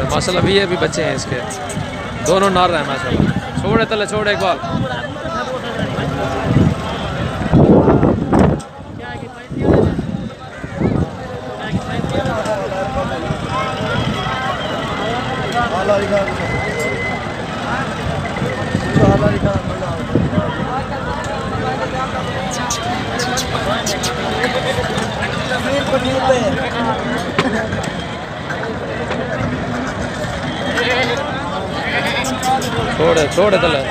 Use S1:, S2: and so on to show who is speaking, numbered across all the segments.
S1: माशाल्लाह भी अभी बच्चे हैं इसके, दोनों नार रहे हैं माशाल्लाह। छोड़े तले छोड़ एक बार। छोड़े छोड़े तले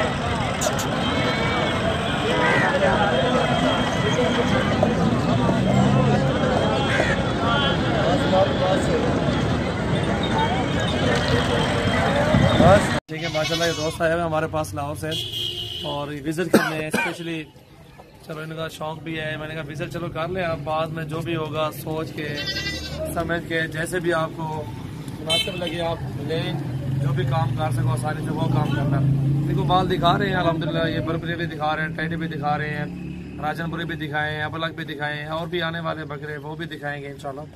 S1: ठीक है। माशाल्लाह ये दोस्त आए हुए हमारे पास लाहौर से और विजिट करने हैं स्पेशली। चलो इनका शौक भी है, मैंने कहा विजिट चलो कर ले आप, बाद में जो भी होगा सोच के समझ के जैसे भी आपको मुनासिब लगे आप लें, जो भी काम कर सको आसानी से वो काम करना। देखो बाल दिखा रहे हैं अल्हम्दुलिल्लाह, ये बरबरी भी दिखा रहे हैं, टेडी भी दिखा रहे हैं, राजनपुरी भी दिखाए हैं, अबलग भी दिखाए हैं, और भी आने वाले बकरे वो भी दिखाएंगे इंशाल्लाह।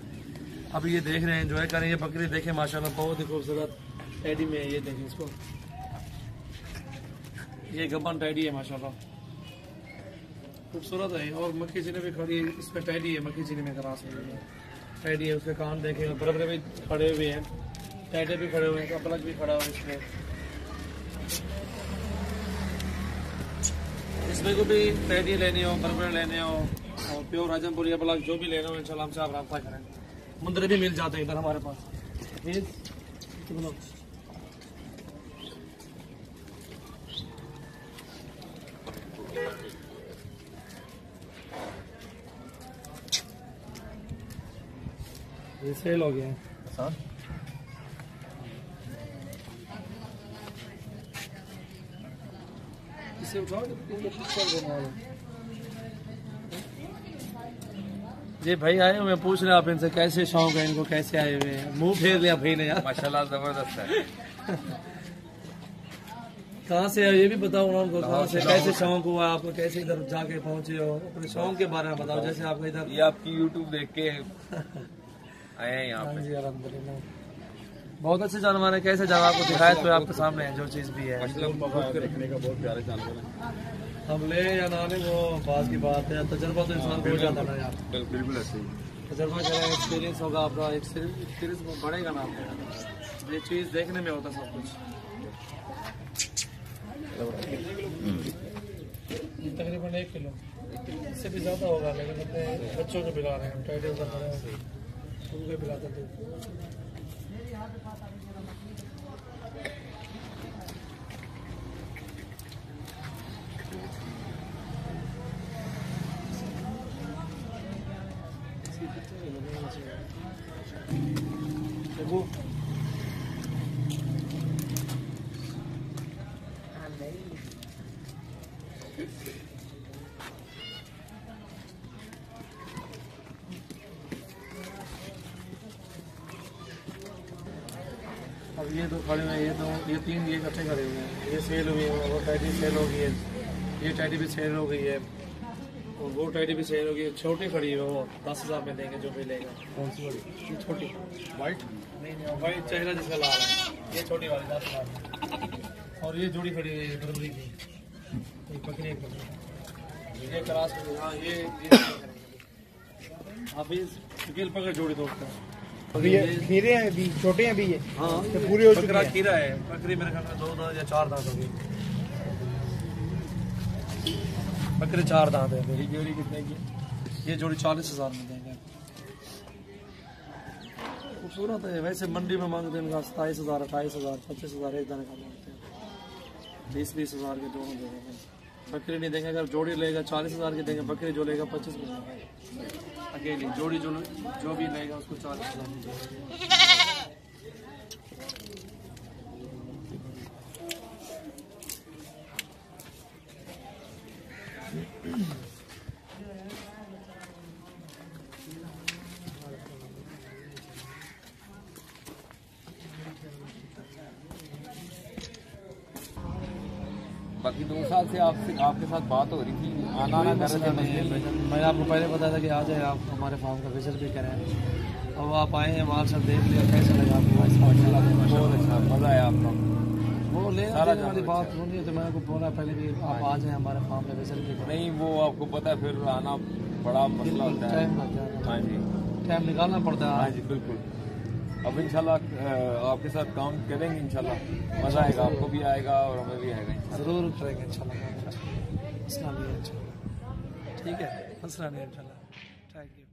S1: अभी ये देख रहे हैं, एंजॉय करें। ये बकरी देखें माशाल्लाह बहुत ही खूबसूरत टेडी में है, ये देखें इसको, ये गब्बन टेडी है माशाल्लाह, खूबसूरत है। और मक्खी चीनी भी खड़ी है, इसमें टेडी है, मक्खी चीनी में क्रास हुई है टेडी है। उसके कान देखें, बरबरे भी खड़े हुए हैं, टेडे भी खड़े हुए हैं, अबलग भी खड़ा हुआ है इसमें। इसमें को भी टेडी लेनी हो, बरबरे लेने हो और प्योर राजनपुरी अबलग जो भी लेना हो इंशाल्लाह हमसे आप रब्ता करें। मुंदरे भी मिल जाते हैं इधर हमारे पास। ये सेल हो गया है सर। इसे उठाओ जी। भाई आए हुए पूछ रहे आप इनसे कैसे शौक है इनको, कैसे आए हुए हैं? मुंह फेर लिया भाई ने यार, माशाल्लाह जबरदस्त है। कहाँ से है ये भी बताओ ना उनको, कहाँ से कैसे शौक हुआ आपको, कैसे इधर जाके पहुँचे हो, अपने शौक के बारे में बताओ। जैसे आपका इधर
S2: ये आपकी यूट्यूब देख के आए हैं यहाँ पे।
S1: जी अल्हम्दुलिल्लाह बहुत अच्छे जानवर है। कैसे जानवर आपको दिखाया तो आपके सामने है जो चीज़ भी है।
S2: देखने का बहुत प्यारे जानवर है,
S1: हम ले या ना ले वो बात की बात है, तजर्बा तो इंसान को हो जाता ना यार,
S2: बिल्कुल ऐसे ही
S1: तजर्बा करेगा, एक्सपीरियंस होगा आपका, एक्सपीरियंस बढ़ेगा ना आपको। ये चीज़ देखने में होता सब कुछ। तकरीबन 1 किलो, इससे भी ज़्यादा होगा, लेकिन अपने बच्चों को पिला रहे हैं हम, टाइडे उनको पिलाते थे। अब ये दो खड़े हुए हैं, ये 3 ये इकट्ठे खड़े हुए हैं, ये सेल हुई है, वो टैडी सेल हो गई है, ये टैडी भी सेल हो गई है, और वो टैडी भी सेल हो गई है। छोटी खड़ी है वो 10,000 में देंगे जो भी लेगा। कौन सी बड़ी? छोटी वाइट नहीं, वाइट चेहरा जिसका लाल है, ये छोटी वाली 10,000। और ये जोड़ी खड़ी है बरबरी की, बकरी ये क्रास। हाँ ये हाफिज शकील पकड़ जोड़ी तोड़ता है।
S3: खीरे हैं अभी, छोटे हैं अभी ये।
S1: हाँ
S3: तो पूरे हो चुके हैं।
S1: खीरा है, बकरी मेरे ख्याल में 2 दांत या 4 दांत होगी, बकरी 4 दांत है।
S2: ये जोड़ी कितने की?
S1: ये जोड़ी 40,000 में देंगे। खूबसूरत है। वैसे मंडी में मांगते हैं इनका 27,000, 28,000, 25,000 एक दाने का मांगते हैं, 20-20 हज़ार के दोनों दे देंगे। बकरी नहीं देंगे, अगर जोड़ी लेगा 40,000 की देंगे, बकरी जो लेगा 25,000 अकेली जोड़ी जो भी लेगा उसको 40,000 की देंगे।
S2: बाकी 2 साल से आपके साथ बात हो रही थी, आना ना कर रहे थे।
S1: मैंने आपको पहले बताया था कि आ जाए आप हमारे फार्म का विजिट भी करें। अब आप आए हैं, हमारे साथ देख लिया, कैसा लगा आपको?
S2: बहुत अच्छा, मजा आया आपका।
S1: वो ले आने वाली बात सुनिए, तो मैंने आपको बोला पहले भी आप आ जाएं हमारे फार्म में विजिट भी करें।
S2: नहीं, वो आपको पता है, फिर आना बड़ा मसला होता है।
S1: टाइम लग जाता है।
S2: हाँ जी,
S1: टाइम निकालना पड़ता है।
S2: हाँ जी, बिल्कुल। अब इंशाल्लाह आपके साथ काम करेंगे, इंशाल्लाह मजा आएगा, आपको भी आएगा और हमें भी आएगा।
S1: ज़रूर करेंगे इंशाल्लाह। ठीक है, मसला नहीं इंशाल्लाह। Thank you.